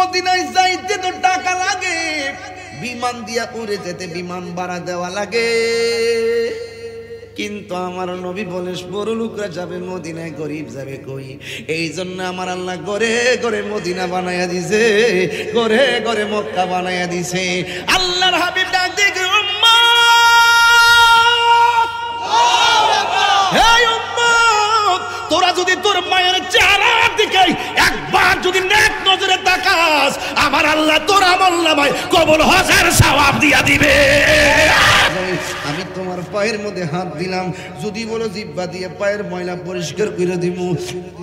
মদিনায় যাইতে তো টাকা লাগে, বিমান দিয়া উড়ে যেতে বিমান ভাড়া দেওয়া লাগে। কিন্তু আমার নবী বলে বড় লোকরা যাবে মদিনায়, গরিব যাবে কই। এই জন্য আমার আল্লাহ ঘরে ঘরে মদিনা বানায়া দিছে, ঘরে ঘরে মক্কা বানায়া দিছে। আল্লাহর হাবিব ডাক দিয়ে তোরা যদি তোর মায়ের চেহারা দিকে একবার যদি নেক নজরে তাকাস, আমার আল্লাহ তোর আমলনামায় কবুল হজের সওয়াব দিয়া দিবে। আমি তোমার পায়ের মধ্যে হাত দিলাম, যদি বলো জিহ্বা দিয়ে পায়ের ময়লা পরিষ্কার করে দিব।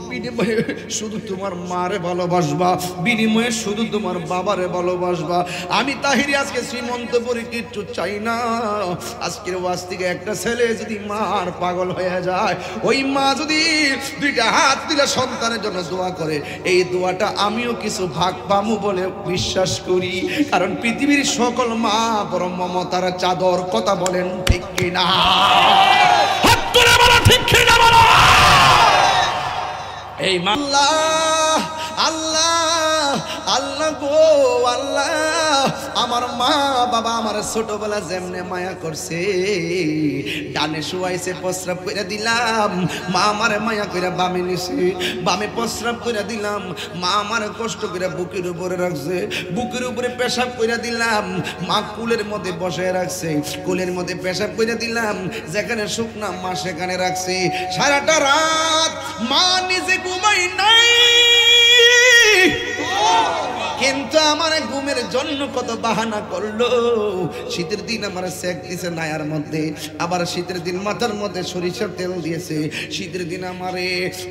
বিনিময়ে শুধু তোমার মারে ভালোবাসবা, বিনিময়ে শুধু তোমার বাবারে ভালোবাসবা। আমি তাহিরি আজকে শ্রীমন্ত পরি কিচ্ছু চাই না। আজকের ওয়াজ থেকে একটা ছেলে যদি মার পাগল হয়ে যায়, ওই মা যদি দুইটা হাত দিলে সন্তানের জন্য দোয়া করে, এই দোয়াটা আমিও কিছু ভাগ পামু বলে বিশ্বাস করি। কারণ পৃথিবীর সকল মা বড় মমতার চাদর। কথা বলেন ঠিক কিনা? হাত তুলে বলো ঠিক কিনা বলো। এই মা আল্লাহ আল্লাহ আল্লাহ গো আল্লাহ, আমার মা বাবা আমার ছোটবেলা যেমনে মায়া করছে, ডানে শুয়াইছে প্রস্রাব করে দিলাম, মা আমারে মায়া করে বামে নিছে, বামে প্রস্রাব করে দিলাম, মা আমার কষ্ট করে বুকের উপরে রাখছে, বুকের উপরে পেশাব করে দিলাম, মা কুলের মধ্যে বসে রাখছে, কুলের মধ্যে পেশাব করে দিলাম, যেখানে শুকনা মা সেখানে রাখছে। সারাটা রাত মা নিজে ঘুমাই নাই, কিন্তু আমার ঘুমের জন্য কত বাহানা করলো। শীতের দিন আমার সেক দিয়েছে নায়ার মধ্যে, আবার শীতের দিন মাথার মধ্যে সরিষার তেল দিয়েছে। শীতের দিন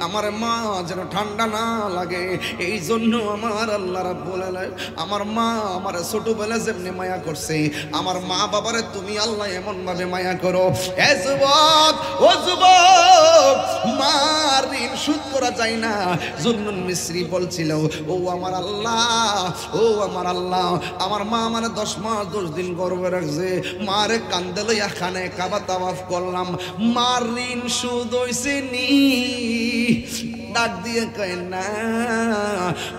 আমার মা যেন ঠান্ডা না লাগে, এই জন্য আমার আল্লাহ রাব্বুল আলামিন আমার মা আমার ছোটবেলা যেমনি মায়া করছে, আমার মা বাবারে তুমি আল্লাহ এমন ভাবে মায়া করো। এ যুবক ও যুবক, মার ঋণ শোধ করা যায় না। জুন্নুন মিসরি বলছিল, ও আমার আল্লাহ, ও আমার আল্লাহ, আমার মা আমার 10 মাস 10 দিন গর্ভে রাখছে, মারে কান্দে লইয়া খানে কাবা তাওয়াফ করলাম, মার ঋণ শোধ হইছে নি? ডাক দিয়ে কয় না,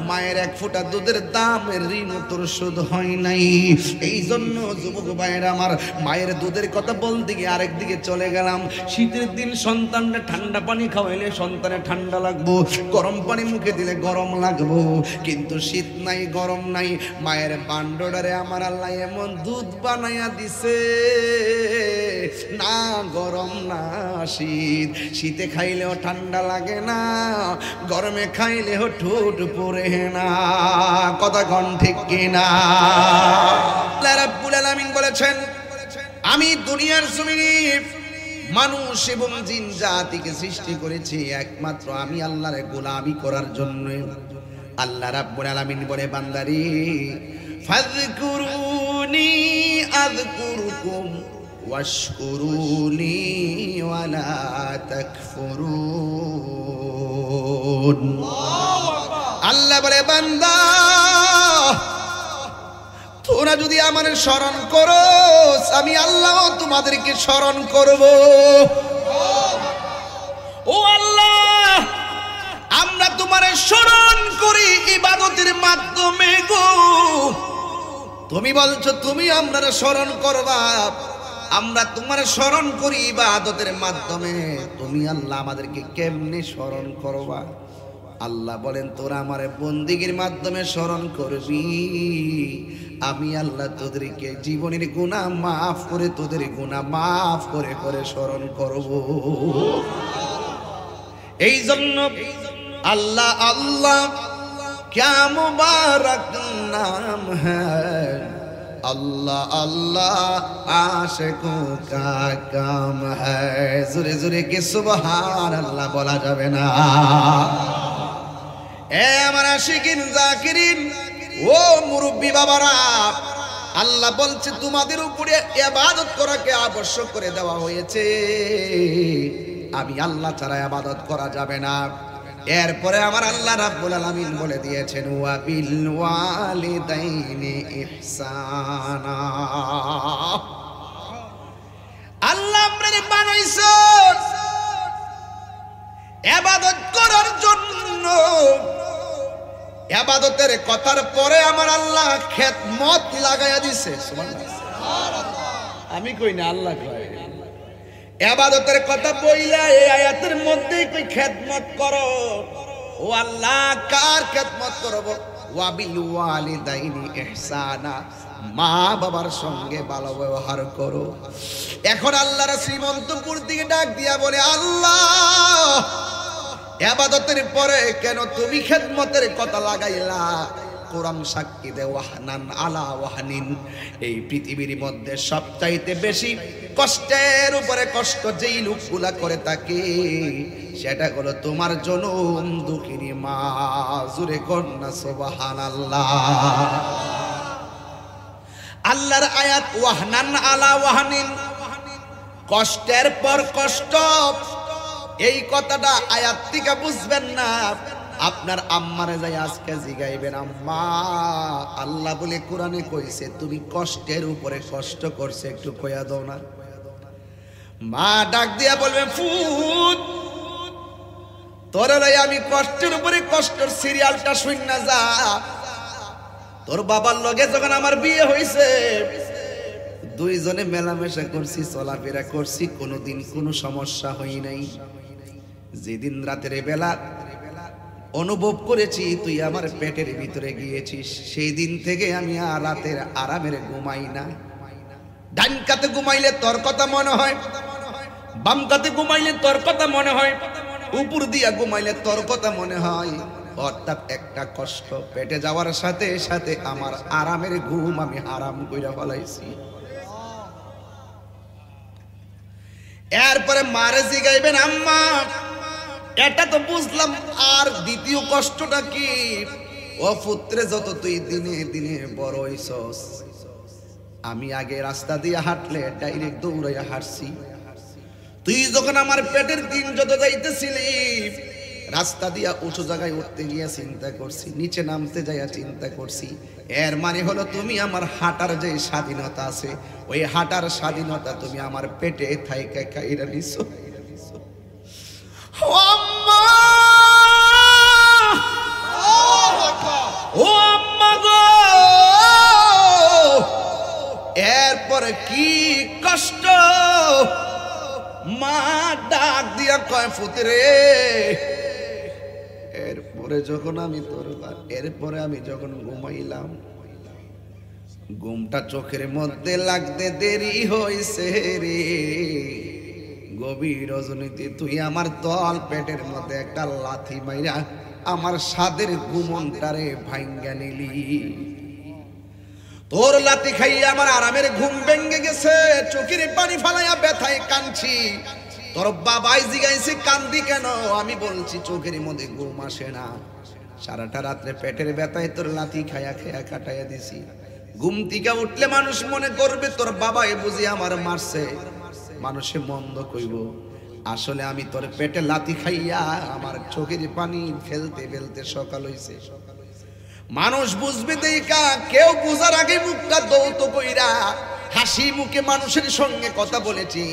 মায়ের 1 ফোঁটা দুধের দামের ঋণ তোর শোধ হয় নাই। এই জন্য যুবক ভাইয়েরা আমার, মায়ের দুধের কথা বলতে গিয়ে আরেক দিকে চলে গেলাম। শীতের দিন সন্তানটা ঠান্ডা পানি খাওয়াইলে সন্তানের ঠান্ডা লাগবো, গরম পানি মুখে দিলে গরম লাগবো, কিন্তু শীত নাই গরম নাই। মায়ের বান্ডডারে আমার আল্লাহ এমন দুধ বানাইয়া দিছে, না গরম না শীত, শীতে খাইলেও ঠান্ডা লাগে না, গরমে খাইলেও ঠোঁট পড়ে না। কথা কোন ঠিক কিনা? আল্লাহ রাব্বুল আলামিন বলেছেন, আমি দুনিয়ার জমিনে মানুষ এবং জিন জাতিকে সৃষ্টি করেছি একমাত্র আমি আল্লাহর গোলামি করার জন্য। আল্লাহ রাব্বুল আলামিন বলে, বান্দারে ফাযকুরুনি আযকুরুকুম ওয়াশকুরুনি ওয়ালা তাকফুরুন। আল্লাহ বলে, বান্দা তোরা যদি আমার স্মরণ করো, আমি আল্লাহ তোমাদেরকে স্মরণ করব। ও আল্লাহ, আমরা তোমার স্মরণ করি ইবাদতের মাধ্যমে গো। তুমি বলছো তুমি আমরা স্মরণ করবা, আমরা তোমার স্মরণ করি ইবাদতের মাধ্যমে, তুমি আল্লাহ আমাদেরকে কেমনে স্মরণ করবা? আল্লাহ বলেন, তোরা আমার বন্দিগির মাধ্যমে স্মরণ করবি, আমি আল্লাহ তোদেরকে জীবনের গুনাহ মাফ করে, তোদের গুনাহ মাফ করে করে স্মরণ করব। এই জন্য আল্লাহ আল্লাহ क्या मुबारक नाम है, अल्लाह अल्लाह आशिकों का काम है। जुरे जुरे के सुबहान अल्लाह बोला जावे ना। ए আমার আশিকিন জাকিরিন, ও মুরব্বি বাবারা, আল্লাহ বলছে তোমাদের উপরে ইবাদত করাকে আবশ্যক করে দেওয়া হয়েছে, আমি আল্লাহ ছাড়া ইবাদত করা যাবে না। এরপরে আমার আল্লাহ রাব্বুল আলামিন বলে দিয়েছেন, ওয়া বিল ওয়ালিদাইনি ইহসানা। আল্লাহ আপনাকে বানাইছেন ইবাদত করার জন্য, ইবাদতের কথার পরে আমার আল্লাহ খেদমত লাগাইয়া দিছে। সুবহানাল্লাহ। আমি কই না, আল্লাহ কয়। ইবাদতের কথা বইলা এই আয়াতের মধ্যেই কই খেদমত করো। ও আল্লাহ, কার খেদমত করব? ওয়া বিল ওয়ালিদাইনি ইহসানা, মা বাবার সঙ্গে ভালো ব্যবহার করো। এখন আল্লাহর শ্রীমন্তপুর দিকে ডাক দিয়া বলে, আল্লাহ, ইবাদতের পরে কেন তুমি খেদমতের কথা লাগাইলা? কোরআন সাক্ষী দে, ওয়াহনান আলা ওয়াহনিন, এই পৃথিবীর মধ্যে সবচাইতে বেশি কষ্টের উপরে কষ্ট যেই লোকগুলা করে থাকে সেটা হলো তোমার জনম দুঃখিনী মা। জোরে কন্যা সুবহানাল্লাহ। আল্লাহর আয়াত ওয়াহনান আলা ওয়াহনিন, কষ্টের পর কষ্ট। এই কথাটা আয়াত থেকে বুঝবেন না, আপনার আম্মারে যাই আজকে জিগাইবেন, আম্মা, আল্লাহ বলে কোরআনে কইছে তুমি কষ্টের উপরে কষ্ট করছে, একটু কইয়া দাও না। মা ডাক দিয়া বলবে, ফুট, তোর আমি কষ্টের উপরে কষ্টের সিরিয়ালটা শুন না যা। তোর বাবার লগে যখন আমার বিয়ে হয়েছে, দুইজনে মেলামেশা করছি, চলাফেরা করছি, কোনোদিন কোনো সমস্যা হয় নাই। যেদিন রাতের বেলা অনুভব করেছি তুই আমার পেটের ভিতরে গিয়েছিস, সেই দিন থেকে আমি আর রাতের আরামের ঘুমাই না। ডান কাতে ঘুমাইলে তোর কথা মনে হয়, বাম কাতে ঘুমাইলে তোর কথা মনে হয়, উপর দিয়া ঘুমাইলে তোর কথা মনে হয়। অর্থাৎ একটা কষ্ট পেটে যাওয়ার সাথে সাথে আমার আরামের ঘুম আমি হারাম কইরা ফেলাইছি। এরপরে মারে জিগাইবেন, আম্মা, এটা তো বুঝলাম, আর দ্বিতীয় কষ্টটা কি? ও পুত্রে, যত তুই দিনে দিনে বড় হইছস, আমি আগে রাস্তা দিয়ে হাঁটলে ডাইরেক্ট দৌড়াইয়া হাঁটছি। তুই যখন আমার পেটের দিন যত যাইতেছিলি, রাস্তা দিয়া উঁচু জায়গায় উঠতে গিয়া চিন্তা করছি, নিচে নামতে যাইয়া চিন্তা করছি। এর মানে হলো তুমি আমার হাঁটার যে স্বাধীনতা আছে, ওই হাঁটার স্বাধীনতা তুমি আমার পেটে থাইকা খাইরা নিছো। ও আম্মা, ও আম্মা গো, এরপরে কি কষ্ট! মা ডাক দিয়া কয়, পুত্রে, এরপরে যখন আমি এরপরে আমি যখন ঘুমাইলাম, ঘুমটা চোখের মধ্যে লাগতে দেরি হইছে রে। গভীর রজনীতে তুই আমার তল পেটের মধ্যে একটা লাথি মাইরা আমার সাদের ঘুমনটারে ভাঙ্গা নিলি। তোর লাথি খাইয়া আমার আরামের ঘুম ভেঙে গেছে, চোখের পানি ফালাইয়া ব্যথায় কাঁদছি। তোর বাবাই জিগাইছে কান্দি কেন? আমি বলছি চোখের মধ্যে ঘুম আসে না, সারাটা রাত্রে পেটের ব্যথায় তোর লাথি খাইয়া খাইয়া কাটাইয়া দিছি। ঘুম থেকে উঠলে মানুষ মনে করবে তোর বাবাই বুঝি আমার মারছে, মানুষে মন্দ কইব। আসলে আমি তোর পেটে লাথি খাইয়া আমার চোখের পানি ফেলতে ফেলতে সকাল হইছে। মানুষ বুঝবে দেখা, কেউ বুঝার আগে মুখটা দৌত কইরা হাসি মুখে মানুষের সঙ্গে কথা বলেছি,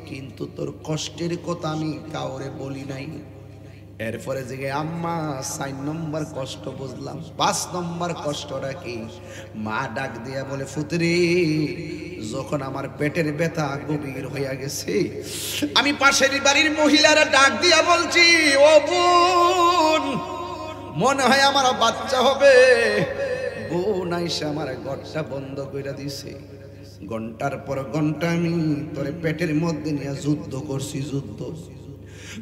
কিন্তু তোর কষ্টের কথা আমি কাউরে বলি নাই। এরপরে যে আম্মা 4 নম্বর কষ্ট বুঝলাম, 5 নম্বর কষ্টটা কি? মা ডাক দিয়া বলে, পুত্রে, যখন আমার পেটের ব্যথা গভীর হইয়া গেছে, আমি পাশের বাড়ির মহিলারা ডাক দিয়া বলছি, ও বোন, মনে হয় আমার বাচ্চা হবে। বোন আইসা আমার ঘরটা বন্ধ কইরা দিছে। ঘন্টার পর ঘন্টা আমি তোরে পেটের মধ্যে নিয়ে যুদ্ধ করছি, যুদ্ধ।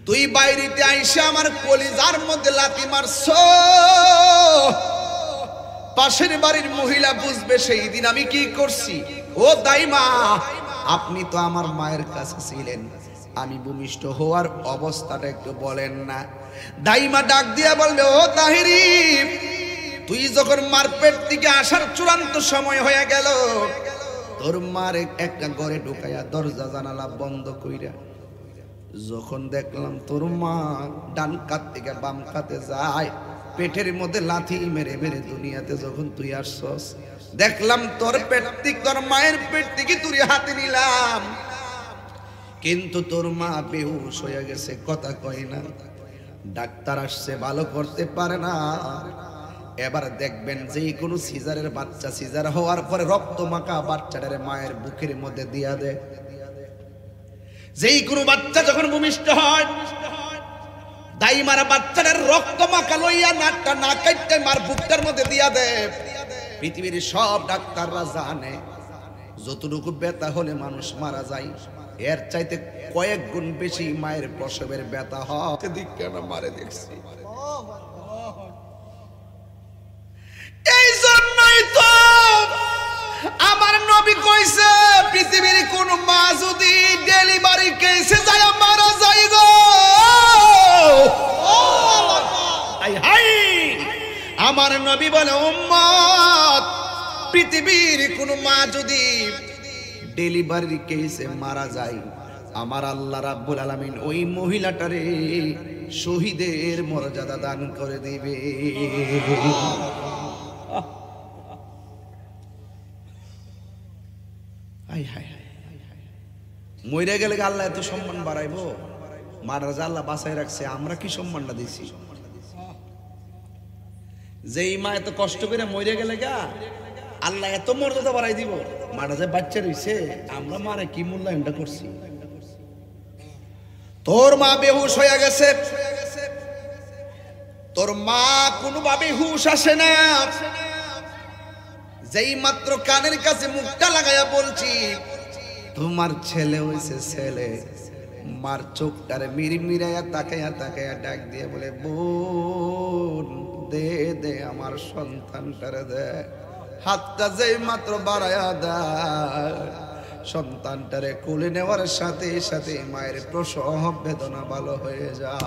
তুই বাইরেতে আইসা আমার কলিজার মধ্যে লাথি মারছ। পাশের বাড়ির মহিলা বুঝবে সেই দিন আমি কি করছি। ও দাইমা, আপনি তো আমার মায়ের কাছে ছিলেন, আমি ভূমিষ্ঠ হওয়ার অবস্থাটা একটু বলেন না? দাইমা ডাক দিয়া বলবে, ও তাহিরি, তুই যখন মার পেট থেকে আসার চূড়ান্ত সময় হয়ে গেল, তোর মার একটা ঘরে ঢুকাইয়া দরজা জানালা বন্ধ কইরা যখন দেখলাম তোর মা ডান কাত থেকে বাম কাতে যায়, পেটের মধ্যে লাথি মেরে মেরে দুনিয়াতে যখন তুই আসছস, দেখলাম তোর পেট থেকে, তোর মায়ের পেট থেকে তুই হাতে নিলাম, কিন্তু তোর মা বেহুশ হয়ে গেছে, কথা কয় না। ডাক্তার আসছে, ভালো করতে পারে না। এবার দেখবেন যে কোনো সিজারের বাচ্চা সিজার হওয়ার পরে রক্ত মাখা বাচ্চাটারে মায়ের বুকের মধ্যে দিয়া দেয়। যেই কোনো বাচ্চা যখন ভূমিষ্ঠ হয় দাইমারা বাচ্চাটার রক্ত মাখা লইয়া নাকটা না কাটতে মার বুকটার মধ্যে দিয়া দেয়। পৃথিবীর সব ডাক্তাররা জানে যতটুকু ব্যথা হলে মানুষ মারা যায় এর চাইতে কয়েক গুণ বেশি মায়ের প্রসবের ব্যথা হয়। দিক কেন মারে দেখছি। এই জন্যই তো আমার নবী কইছে পৃথিবীর কোন মা যদি ডেলিভারি কেসে যায় মারা যায় গো, আমার নবী বলে উম্মত পৃথিবীর কোন মা যদি ডেলিভারি কেসে মারা যায় আমার আল্লাহ রাব্বুল আলামিন ওই মহিলাটারে শহীদের মর্যাদা দান করে দিবে। মরে গেলে আল্লাহ এত সম্মান বাড়াইবো? মারা যা আল্লাহ বাঁচাই রাখছে, আমরা কি সম্মানটা দিছি? যেই মা এত কষ্ট করে মরে গেলে গা আল্লাহ এত মর্যাদা বাড়াই দিব। মারা যায় বাচ্চা রইছে, আমরা মারে কি মূল্যায়নটা করছি? তোর মা বেহুশ হয়ে গেছে, তোর মা কোনোভাবে হুশ আসে না, যেই মাত্র কানের কাছে মুখটা লাগাইয়া বলছি তোমার ছেলে হইছে ছেলে, মার চোখটারে মিরমিরাইয়া তাকাইয়া তাকাইয়া ডাক দিয়ে বলে বোন দে দে আমার সন্তানটারে দে। হাতটা যেই মাত্র বাড়াইয়া দেয় সন্তানটারে কোলে নেওয়ার সাথে সাথে মায়ের প্রসব বেদনা ভালো হয়ে যায়।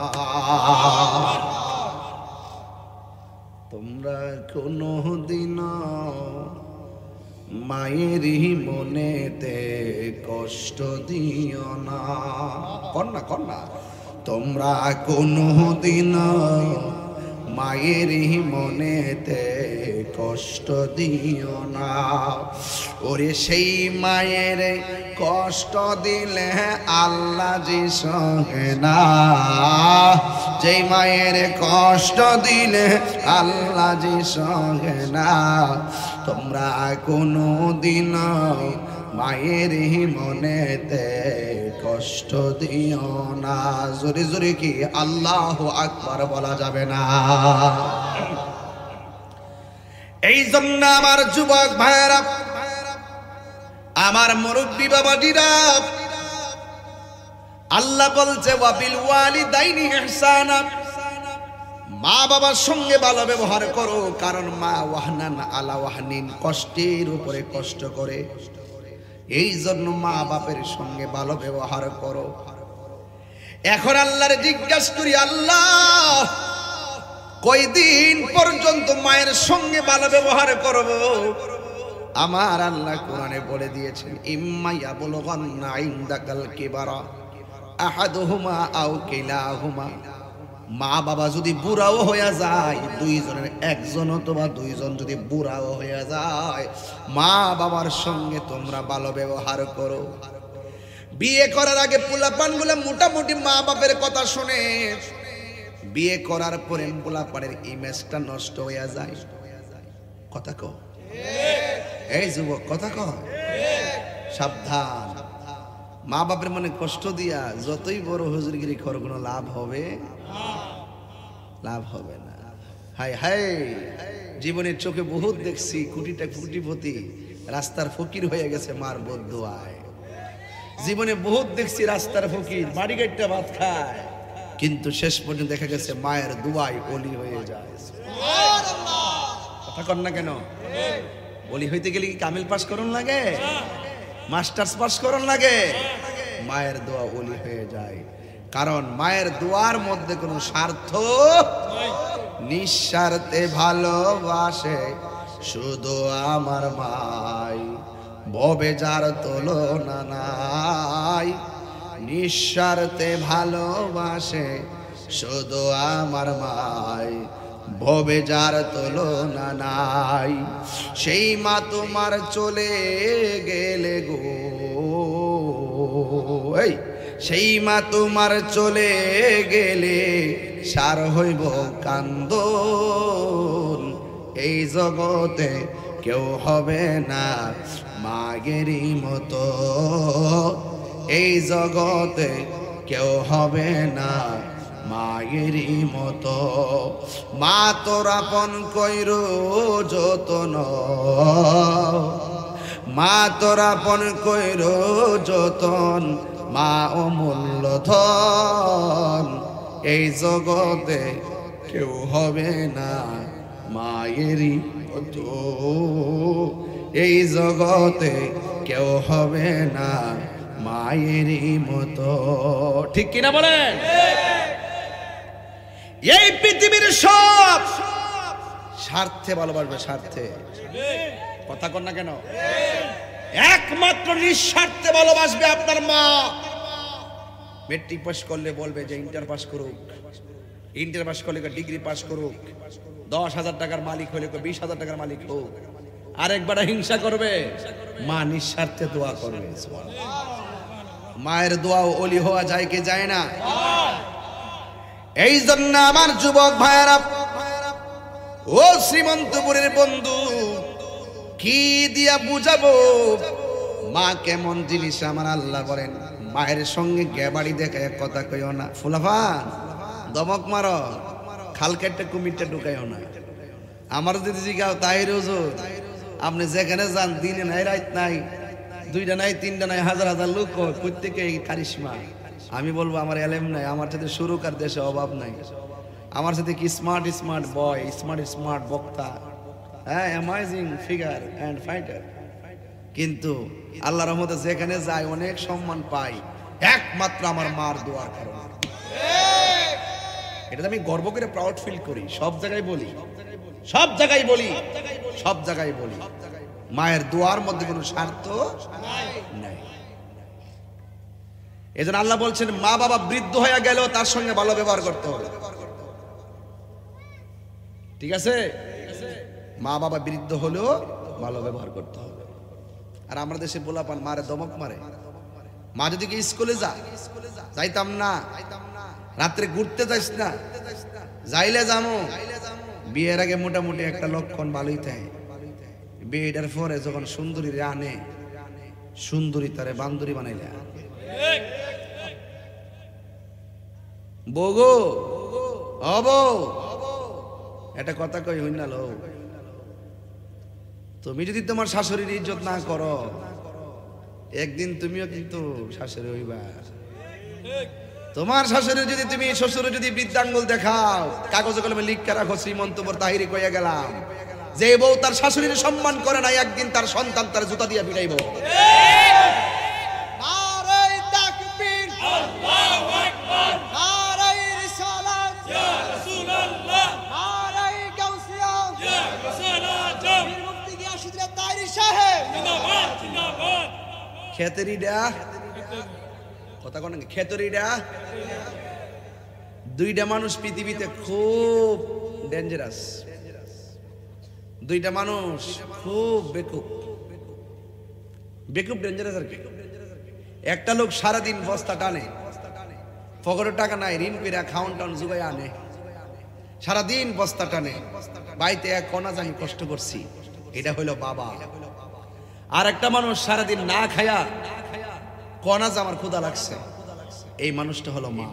তোমরা কোনো দিন মায়েরই মনেতে কষ্ট দিও না, কন্যা কন্যা তোমরা কোনো দিন মায়েরই মনেতে কষ্ট দিও না। ওরে সেই মায়ের কষ্ট দিলে আল্লাহ জি সহে না, যেই মায়ের কষ্ট দিলে আল্লাহ জি সহে না। তোমরা কোনো দিন মায়ের মনেতে কষ্ট দিও না। জোরে জোরে কি আল্লাহু আকবার বলা যাবে না? এই জন্য আমার যুবক ভাইয়েরা, আমার মুরব্বী বাবাজিরা, আল্লাহ বলছে ওয়াবিল ওয়ালিদাইনি ইহসানা, মা বাবার সঙ্গে ভালো ব্যবহার করো, কারণ মা ওয়াহনান আলা ওয়াহনিন, কষ্টের উপরে কষ্ট করে, এই জন্য মা বাপের সঙ্গে ভালো ব্যবহার করো। এখন আল্লাহর জিজ্ঞাসা করি আল্লাহ কয়দিন পর্যন্ত মায়ের সঙ্গে ভালো ব্যবহার করব? আমার আল্লাহ কোরআনে বলে দিয়েছেন ইম্মা ইয়াবলুগান্না ইনদাকাল কিবারা আহাদুহুমা আও কিলাহুমা, মা বাবা যদি বুড়াও হয়ে যায়, দুইজনের একজন অথবা দুইজন যদি বুড়াও হয়ে যায়, মা বাবার সঙ্গে তোমরা ভালো ব্যবহার করো। বিয়ে করার আগে পোলাপানগুলো মোটামুটি মা বাপের কথা শুনে, বিয়ে করার পরে পোলাপানের ইমেজটা নষ্ট হয়ে যায়। কথা কও এই যুবক, কথা কও, সাবধান। মা বাপের মনে কষ্ট দিয়া যতই বড় হুজুরগিরি কর কোনো লাভ হবে? লাভ হবে না। হাই হাই, জীবনের চোখে বহুত দেখছি কোটিটা কোটিপতি রাস্তার ফকির হয়ে গেছে মার বদদুয়ায়। জীবনে বহুত দেখছি রাস্তার ফকির বাড়ি গাইটা ভাত খায়, কিন্তু শেষ পর্যন্ত দেখা গেছে মায়ের দুয়ায় ওলি হয়ে যায়। কথা কর না কেন? ওলি হইতে গেলে কি কামিল পাস করুন লাগে? মাস্টার্স পাস করুন লাগে? মায়ের দোয়া ওলি হয়ে যায়, কারণ মায়ের দোয়ার মধ্যে কোনো স্বার্থ, নিঃস্বার্থে ভালোবাসে শুধু আমার মাই, ভবে যার তুলনা নাই। নিঃস্বার্থে ভালোবাসে শুধু আমার মাই, ভবে যার তুলনা নাই। সেই মা তোমার চলে গেলে গো, এই সেই মা তোমার চলে গেলে সার হইব কান্দন, এই জগতে কেউ হবে না মায়েরই মতো, এই জগতে কেউ হবে না মায়েরই মতো। মা তোর আপন কইরো যতন, মা তোর আপন কইরো যতন, মা অমূল্য ধন, এই জগতে কেউ হবে না মায়েরই মতো, এই জগতে কেউ হবে না মায়েরই মতো। ঠিক কিনা বলেন? এই পৃথিবীর সব স্বার্থে ভালোবাসবে, স্বার্থে, কথা কন না কেন? একমাত্র নিঃস্বার্থে ভালোবাসবে আপনার মা। মেট্রিক পাস করলে বলবে যে ইন্টার পাস করুক, ইন্টার পাস করলে ডিগ্রি পাস করুক, 10,000 টাকার মালিক হলে 20,000 টাকার মালিক হোক, আরেকবার হিংসা করবে। মা নিঃস্বার্থে দোয়া করবে। মায়ের দোয়া ওলি হওয়া যায় কি যায় না? এই জন্য আমার যুবক ভাইয়েরা, ও শ্রীমন্তপুরের বন্ধু, কি দিয়া বুঝাবো মা কেমন জিনিস? আমার আল্লাহ বলেন, মায়ের সঙ্গে গেবাড়ি দেখায় কথা কইও না। ফুলাফান দমক মারো, খাল কেটে কুমিরটা ঢুকাইও না। আমার যদি জিগাও তাই হুজুর, আপনি যেখানে যান দিনে নাই রাত নাই, 2টা নাই 3টা নাই, হাজার হাজার লোক, প্রত্যেকে কারিশমা। আমি বলবো আমার এলেম নাই, আমার সাথে সুরকার দেশে অভাব নাই, আমার সাথে কি smart smart boy, smart smart বক্তা, হ্যাঁ, অ্যামাজিং ফিগার অ্যান্ড ফাইটার। কিন্তু আল্লাহর রহমতে যেখানে যায় অনেক সম্মান পাই, একমাত্র আমার মার দোয়ার কারণে। এটা আমি গর্ব করে প্রাউড ফিল করি, সব জায়গায় বলি, সব জায়গায় বলি, সব জায়গায় বলি, মায়ের দোয়ার মধ্যে কোনো স্বার্থ নাই। এজন্য আল্লাহ বলছেন, মা বাবা বৃদ্ধ হয়ে গেল তার সঙ্গে ভালো ব্যবহার করতে হবে। ঠিক আছে? মা বাবা বৃদ্ধ হলেও ভালো ব্যবহার করতে হবে। আর আমরা দেশে পোলাপান মারে দমক মারে। মা যদি কি স্কুলে যাইতাম না, রাত্রে ঘুরতে যাইস না, যাইলে যাবো। বিয়ের আগে মোটামুটি একটা লক্ষণ ভালোই থাকে, বিয়েটার পরে যখন সুন্দরী আনে, সুন্দরী তারে বান্দরী বানাইলে বগো হব, এটা কথা কই হই না লো। তুমি যদি তোমার শাশুড়ির ইজ্জত না করো, একদিন তুমিও কিন্তু শাশুড়ি হইবা। তোমার শাশুড়ি যদি তুমি শ্বশুরে যদি বৃদ্ধাঙ্গুল দেখাও, কাগজে কলমে লিখে রাখো, শ্রীমন্তপুর তাহিরি কইয়া গেলাম, যে বউ তার শাশুড়ির সম্মান করে না, একদিন তার সন্তান তার জুতা দিয়ে পিটাইব। খেতেরিডা কথা কোন খেতেরিডা, 2টা মানুষ পৃথিবীতে খুব ডেঞ্জারাস, 2টা মানুষ খুব বেকুব, বেকুব ডেঞ্জারাস আর কি। একটা লোক সারাদিন বস্তা টানে, পকেটে টাকা নাই, ঋণ পেরা খাউন টাউন জুগাই আনে, সারাদিন বস্তা টানে, বাড়িতে এক কণা জানি কষ্ট করছি, এটা হইলো বাবা। আর একটা মানুষ সারাদিন না খায়া কণা যে আমার ক্ষুধা লাগছে, এই মানুষটা হলো মা।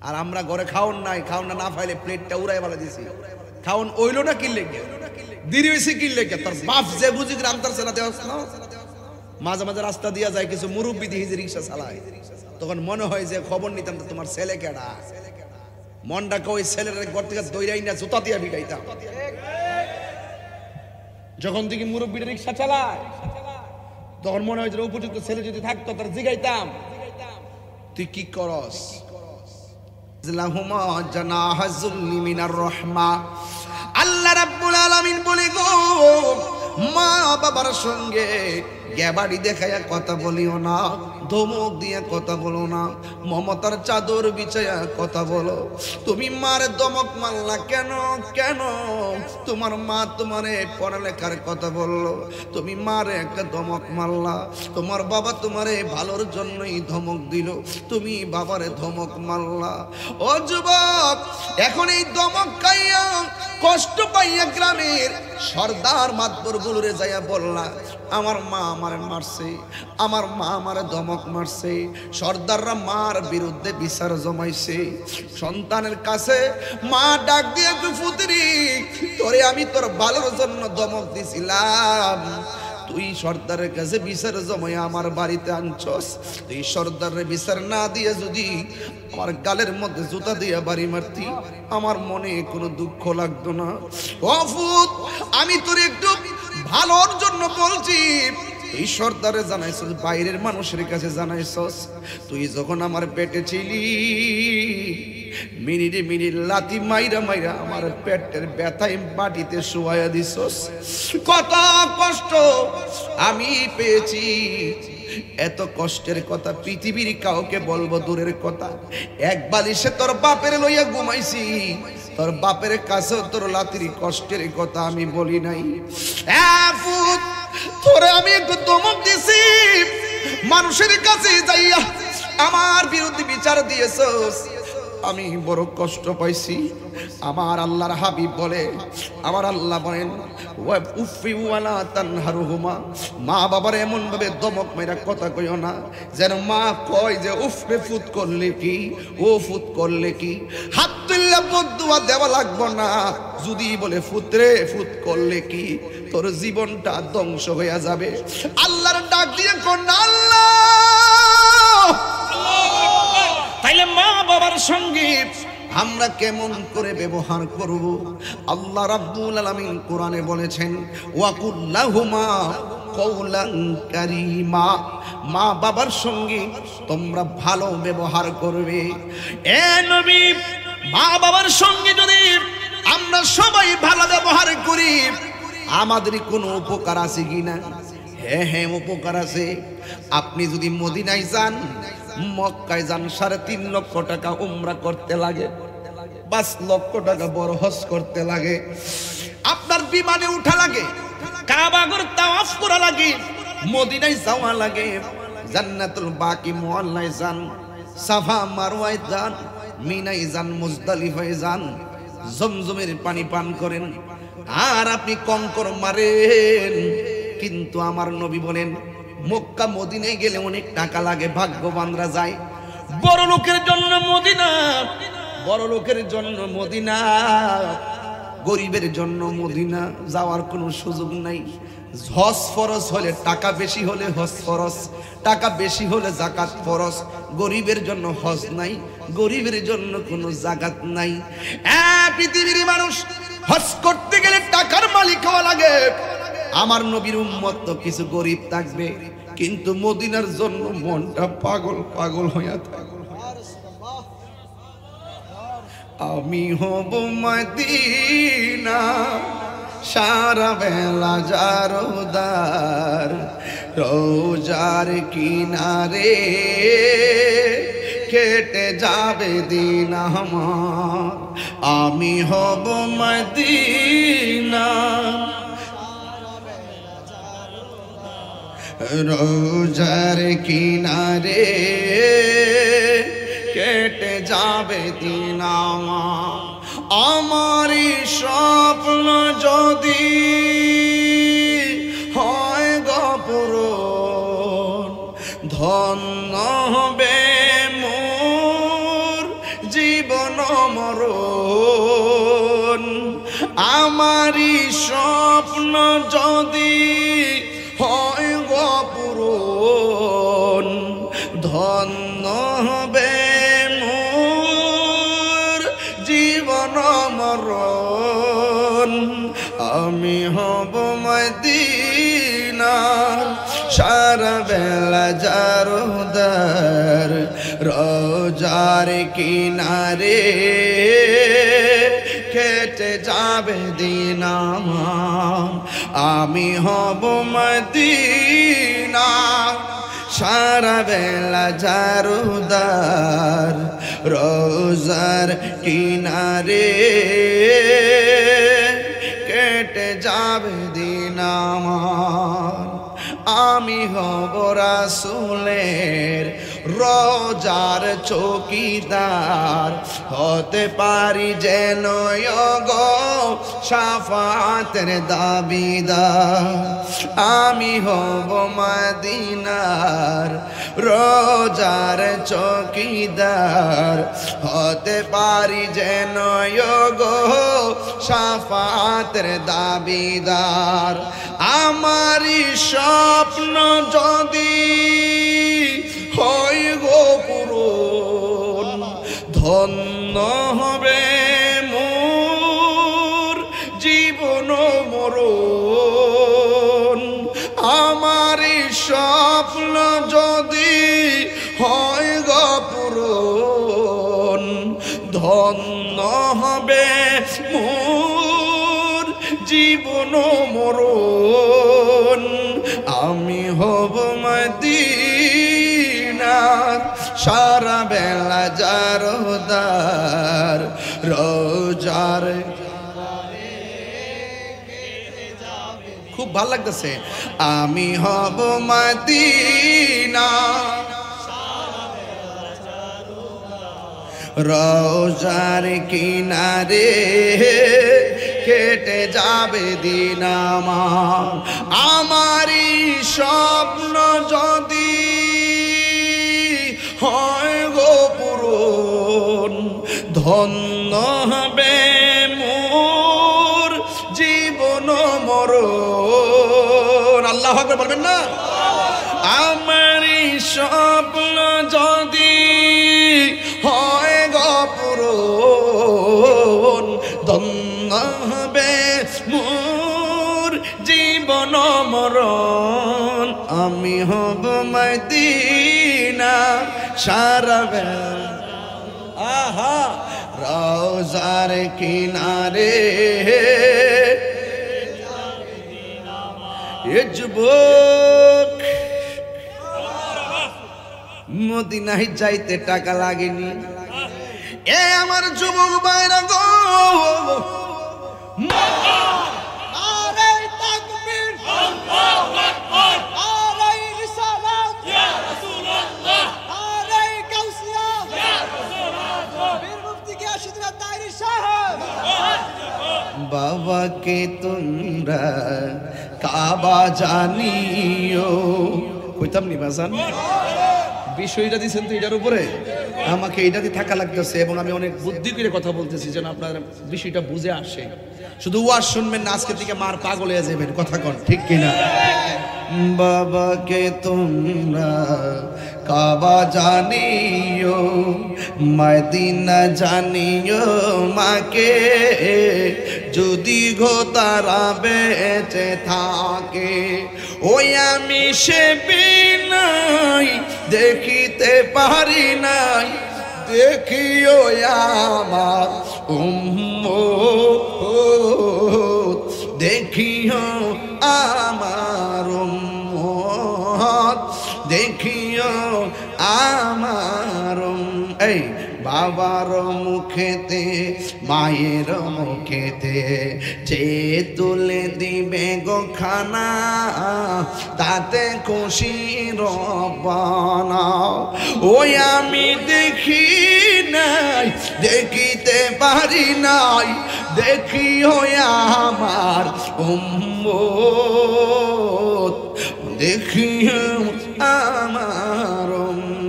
আর আমরা ঘরে খাওন নাই, খাওন না পাইলে প্লেটটা উড়াই বলে দিছি, খাওন ওইলো না কিনলে দেরি হয়েছে, কিনলে তোর বাপ যে বুঝি রামতারছে না দেওয়া। মাঝে মাঝে রাস্তা দিয়া যায় কিছু মুরব্বী দিয়ে রিক্সা চালায়, তখন মনে হয় যে খবর নিতাম তোমার ছেলে কেডা, মনটাকে ওই ছেলের ঘর থেকে দইরাই না জুতা দিয়া বিটাইতাম। যখন থেকে মুরব্বীরা রিক্সা চালায়, তখন মনে হয় যে উপযুক্ত ছেলে যদি থাকতো তার জিগাইতাম, তুই কি করস? আল্লাহ রাব্বুল আলামিন বলে গো, মা বাবার সঙ্গে গ্যাবাড়ি দেখাইয়া কথা বলিও না, ধমক দিয়ে কথা বলো না, মমতার চাদর বিছাইয়া কথা বলো। তুমি মার ধমক মারলা কেন? কেন? তোমার মা তোমারে পড়ালেখার কথা বললো, তুমি মারে একটা ধমক মারলা। তোমার বাবা তোমারে ভালোর জন্যই ধমক দিল, তুমি বাবারে ধমক মারলা। ও যুবক, এখন এই ধমক খাইয়া কষ্ট পাইয়া গ্রামের সর্দার মাতবর গুলোরে যাইয়া বললা, আমার মা আমারে মারছে, আমার মা আমারে ধমক মারছে। সর্দাররা মার বিরুদ্ধে বিচার জমাইছে। সন্তানের কাছে মা ডাক দিয়ে, পুত্রী তোরে আমি তোর ভালোর জন্য ধমক দিছিলাম, তুই সর্দারের কাছে বিচার জমাই আমার বাড়িতে আনছস। তুই সর্দারের বিচার না দিয়ে যদি আমার গালের মধ্যে জুতা দিয়ে বাড়ি মারতি, আমার মনে কোনো দুঃখ লাগতো না। ও ফুত, আমি তোর একটু ভালোর জন্য বলছি। তুই সর্দারে জানাইছস, বাইরের মানুষের কাছে জানাইছস। তুই যখন আমার পেটে ছিলি, মিনিটে মিনিট লাথি মাইরা মাইরা আমার পেটের ব্যথায় মাটিতে শুয়াইয়া দিছস। কত কষ্ট আমি পেয়েছি, এত কষ্টের কথা পৃথিবীর কাউকে বলবো দূরের কথা। এক বালিশে তোর বাপের লইয়া ঘুমাইছি, তোর বাপের কাছে তোর লাতির কষ্টের কথা আমি বলি নাই। তোরে আমি একটু ধমক দিছি, মানুষের কাছে যাইয়া আমার বিরুদ্ধে বিচার দিয়েছস, আমি বড় কষ্ট পাইছি। আমার আল্লাহর হাবিব বলে, আমার আল্লাহ বলেন, উফি ওয়ালা তানহারুহুমা, মা বাবার এমন ভাবে ধমক মেরা কথা কইও না যেন মা কয় যে উফরে ফুত করলে কি, ও ফুত করলে কি। হাত তুললে বদুয়া দেওয়া লাগবো না, যদি বলে ফুতরে ফুত করলে কি, তোর জীবনটা ধ্বংস হইয়া যাবে। আল্লাহর ডাক দিয়ে কোন আল্লাহ, তাইলে মা বাবার সঙ্গে আমরা কেমন করে ব্যবহার করব? আল্লাহ রাব্বুল আলামিন কোরআনে বলেছেন, ওয়াকুল্লাহুমা কওলান কারীমা, মা বাবার সঙ্গে তোমরা ভালো ব্যবহার করবে। এ নবী, মা বাবার সঙ্গে যদি আমরা সবাই ভালো ব্যবহার করি, আমাদের কোনো উপকার আছে কিনা? হ্যাঁ হ্যাঁ, উপকার আছে। আপনি যদি মদিনায় যান, মক্কায় যান, 3.5 লক্ষ টাকা উমরা করতে লাগে, 5 লক্ষ টাকা বড় হজ করতে লাগে, আপনার বিমানে উঠা লাগে, কাবাগর তাওয়াফ করা লাগে, মদিনায় যাওয়া লাগে, জান্নাতুল বাকি মুআল্লায় যান, সাফা মারওয়ায় যান, মিনায় যান, মুজদালিফায় যান, জমজমের পানি পান করেন, আর আপনি কঙ্কর মারেন। কিন্তু আমার নবী বলেন, মক্কা মদিনায় গেলে অনেক টাকা লাগে, ভাগ্যবানরা যায়। বড় লোকের জন্য মদিনা, বড় লোকের জন্য মদিনা, গরিবের জন্য মদিনা যাওয়ার কোনো সুযোগ নাই। হজ ফরজ হলে টাকা বেশি হলে হজ ফরজ, টাকা বেশি হলে যাকাত ফরজ। গরিবের জন্য হজ নাই, গরিবের জন্য কোনো যাকাত নাই। পৃথিবীর মানুষ হজ করতে গেলে টাকার মালিক হওয়া লাগে। আমার নবীর উম্মত তো কিছু গরিব থাকবে, কিন্তু মদিনার জন্য মনটা পাগল পাগল হইয়া থাকে। আমি হব মদিনা সারা বেলা জারদার, রোজার কিনারে কেটে যাবে দিন আমার। আমি হব মদিনা রোজার কিনারে কেটে যাবে দিন আমার। আমার স্বপ্ন যদি হয় গপূরণ, ধন্য হবে মোর জীবন মরণ। আমারই স্বপ্ন যদি হয় গপূরণ, ধন্য হবে মোর জীবন মরণ। আমি হব মদিনা সারা বেলা জারদার, রোজার কিনারে কেটে যাবে দিন আমার। আমি হব মদিনা মদিনা সারা বেলা ঝাড়ুদার রোজার কিনারে কেটে যাবে দিন আমার আমি হব রাসূলের রোজার চৌকিদার হতে পারি যেন গো শাফাতের দাবিদার আমি হব মদিনার রোজার চৌকিদার হতে পারি যেন গো শাফাতের দাবিদার আমারি স্বপ্ন যদি হয় গো পূরণ ধন্য হবে মোর জীবন মরণ আমারি স্বপ্ন যদি হয় গো পূরণ ধন্য হবে মোর জীবন মরণ আমি হব মদিনার সারা বেলা ঝাড়ুদার রোজার খুব ভালো লাগতেছে আমি হব মদিনা রোজার কিনারে কেটে যাবে দিন আমার আমারই স্বপ্ন যদি হয় গো পূরণ ধন্য হবে মোর জীবন মরণ আল্লাহু আকবার বলবেন না আমারই স্বপ্ন যদি হয় গো পূরণ ধন্য হবে মোর জীবন মরণ আমি হব মদিনা সারা বেলা আহা রোজার কিনারে এ যুবক মদিনায় যাইতে টাকা লাগেনি এ আমার যুবক ভাইরা গো নারে তাকবীর আল্লাহু আকবার নারে রিসালাত ইয়া রাসূলুল্লাহ নারে গাউসিয়া ইয়া রাসূলুল্লাহ বীর মুফতি গিয়াসউদ্দিন তাইরি সাহেব বাবাকে তোমরা কাবা জানিও কইতাম নি বাজান বিষয়টা দিচ্ছেন তো এটার উপরে আমাকে এইটাতে থাকা লাগতেছে এবং আমি অনেক বুদ্ধি করে কথা বলতেছি যেন আপনার বিষয়টা বুঝে আসে শুধু ওয়াজ শুনবেন না আজকে থেকে মার পাগল হয়ে যাবেন কথা কন ঠিক কিনা বাবাকে তোমরা কাবা জানিও মদিনা জানিও মাকে যদি গো তারা বেঁচে থাকে ওই আমি সে বিনাই দেখিতে পারি নাই দেখিও আমার উম্মত দেখিও আমার উম্মত দেখিও আমার এই বাবার মুখেতে মায়ের মুখেতে যে তুলে দিবে গো খানা তাতে খুশি রব্বানা ওই আমি দেখি নাই দেখিতে পারি নাই দেখিও আমার উম্মত দেখিও আমার উম্মত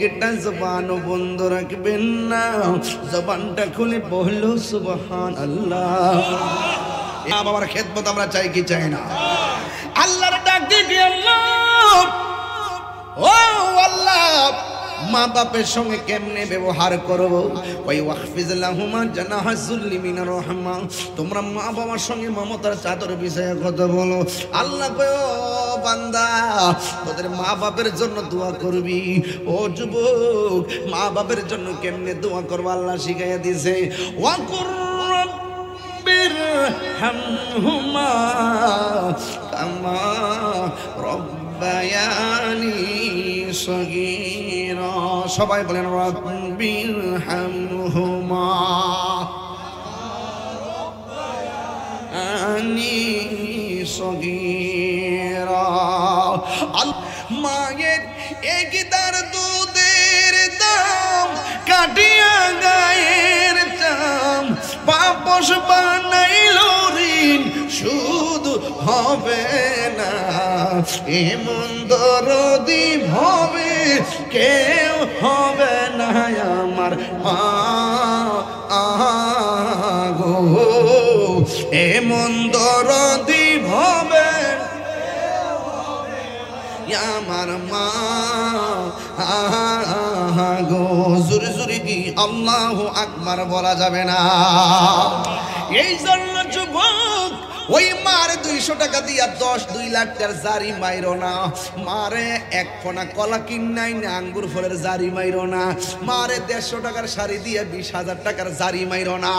একটা জবান বন্ধ রাখবেন না জবানটা খুলে বললো সুবহানাল্লাহ বাবার খেদমত আমরা চাই কি চাই না আল্লাহর ডাক দিয়ে আল্লাহ ও আল্লাহ মা বাপের সঙ্গে কেমনে ব্যবহার করব ওই ওয়াহফিজ লাহুমা জানাহাজুল্লি মিনার রাহমা তোমরা মা বাবার সঙ্গে মমতার চাদর বিছায়া কথা বলো আল্লাহ কয় ও বান্দা তোদের মা বাপের জন্য দোয়া করবি ও যুবক মা বাপের জন্য কেমনে দোয়া করব আল্লাহ শিখাইয়া দিয়েছে ওয়াকুর রব্বিরহামহুমা কামা রব্বায়ানি সগীরা। সবাই বলেন রব্বিরহামহুমা আনি সগীরা। মায়ের একদার দুধের দাম কাটিয়া গায়ের চাম, পাপস বানাইল ঋণ শুধু হবে না, এমন দরদি হবে কেউ হবে না আমার মা গো, এমন দরদি হবে আমার মা গো। জোরে জোরে কি আল্লাহু আকবার বলা যাবে না? এই জন্য যুবক ওই মারে 200 টাকা দিয়া 2 লাখ টাকার জারি মাইরো না, মারে এক ফোনা কলা কিনাই না আঙ্গুর ফলের জারি মাইরো না, মারে 150 টাকার শাড়ি দিয়ে 20,000 টাকার জারি মাইরো না।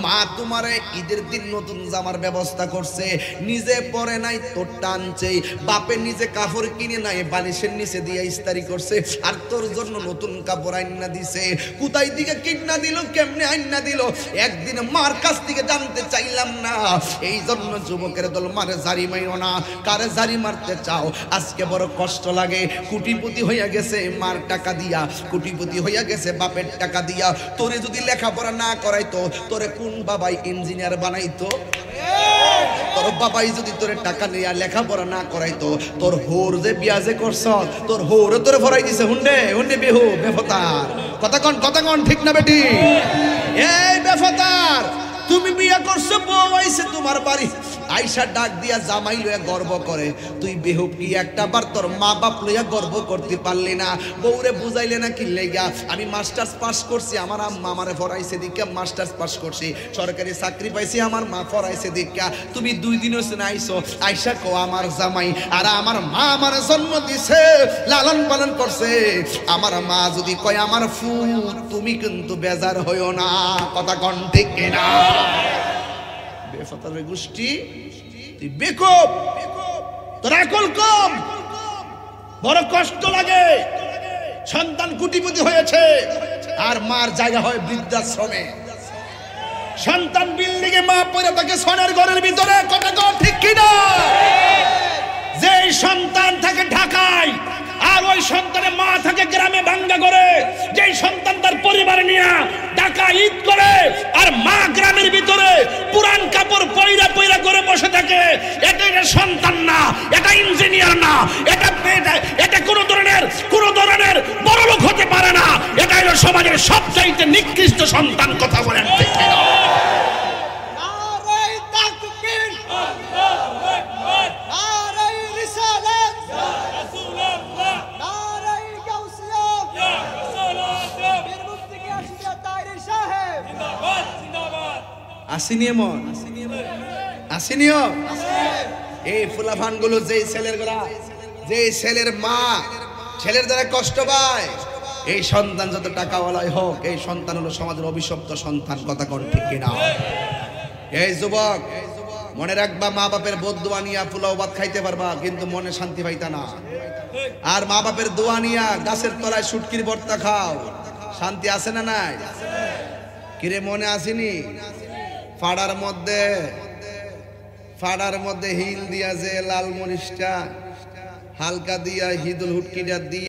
মা তোমারে ঈদের দিন নতুন জামার ব্যবস্থা করছে, নিজে পরে নাই তোর টানছে, বাপে নিজে কাপড় কিনে নাই বালিশের নিচে দিয়ে ইস্তারি করছে, আর তোর জন্য নতুন কাপড় আইনা দিছে। কোথায় দিকে কিনা দিল, কেমনে আইনা দিল, একদিন মার কাছ থেকে জানতে চাইলাম না। এই জন্য যুবকের দল মারে জারি মাইরো না। কারে জারি মারতে চাও? আজকে বড় কষ্ট লাগে, কোটিপতি হইয়া গেছে মার টাকা দিয়া, কোটিপতি হইয়া গেছে বাপের টাকা দিয়া। তোরে যদি লেখাপড়া না করাইতো, তোরে কোন বাবাই ইঞ্জিনিয়ার বানাইতো? তোর বাবাই যদি তোরে টাকা নিয়ে লেখাপড়া না করাইতো, তোর হোর যে বিয়া যে করছ, তোর হোরে তোরে ভরাই দিছে হুন্ডে হুন্ডে বেহু বেফতার। কথা কন ঠিক না বেটি? এই বেফতার, তুমি বিয়া করছো, বউ আইছে তোমার বাড়ি, আইসা ডাক দিয়া জামাই লইয়া গর্ব করে, তুই বেহুব কি একটা বার তোর মা বাপ লইয়া গর্ব করতে পারলি না? বউরে বুঝাইলে না কি লেগা? আমি মাস্টার্স পাস করছি, আমার আম্মা আমারে পড়াইছে দীক্ষা, মাস্টার্স পাস করছি, সরকারি চাকরি পাইছি, আমার মা পড়াইছে দীক্ষা। তুমি 2 দিন হচ্ছে না আইসো, আইসা কো আমার জামাই আর আমার মা আমার জন্ম দিছে, লালন পালন করছে। আমার মা যদি কয় আমার ফুল, তুমি কিন্তু বেজার হইও না। কথা কন ঠিক কিনা? বেফাতারের গোষ্ঠী, তুই বেকুব, তোর আকল কম, বড় কষ্ট লাগে। সন্তান কোটিপতি হয়েছে আর মার জায়গা হয় বৃদ্ধাশ্রমে। সন্তান বিল্ডিং এ, মা পড়ে থাকে সোনার ঘরের ভিতরে। কথা কন ঠিক কিনা? যে সন্তান থাকে ঢাকায় আর ওই সন্তানের মা থাকে গ্রামে ভাঙ্গা করে, যেই সন্তান তার পরিবার নিয়ে ঢাকা ঈদ করে আর মা গ্রামের ভিতরে পুরান কাপড় পয়রা পয়রা করে বসে থাকে, এটা সন্তান না, এটা ইঞ্জিনিয়ার না, এটা কোন ধরনের বড় লোক হতে পারে না। এটা হলো সমাজের সবচাইতে নিকৃষ্ট সন্তান। কথা বলেন ঠিক কিনা? আসিনি এমন আসিনিও এই ফুলাফান গুলো, যে ছেলের গোলা, যে ছেলের মা ছেলের দ্বারা কষ্ট পায়, এই সন্তান যত টাকাওয়ালাই হোক, এই সন্তান হলো সমাজের অভিশপ্ত সন্তান। কথা কোন ঠিক কিনা? এই যুবক মনে রাখবা, মা বাপের বদদুয়া নিয়া পোলাও ভাত খাইতে পারবা, কিন্তু মনে শান্তি পাইতা না। আর মা বাপের দোয়া নিয়া গাছের তলায় শুটকির ভর্তা খাও, শান্তি আছে না নাই? কিরে মনে আসেনি? ফাড়ার মধ্যে হিল দিয়া যে লাল মরিচটা হালকা দিয়া হিদুল হুটকিটা দিয়ে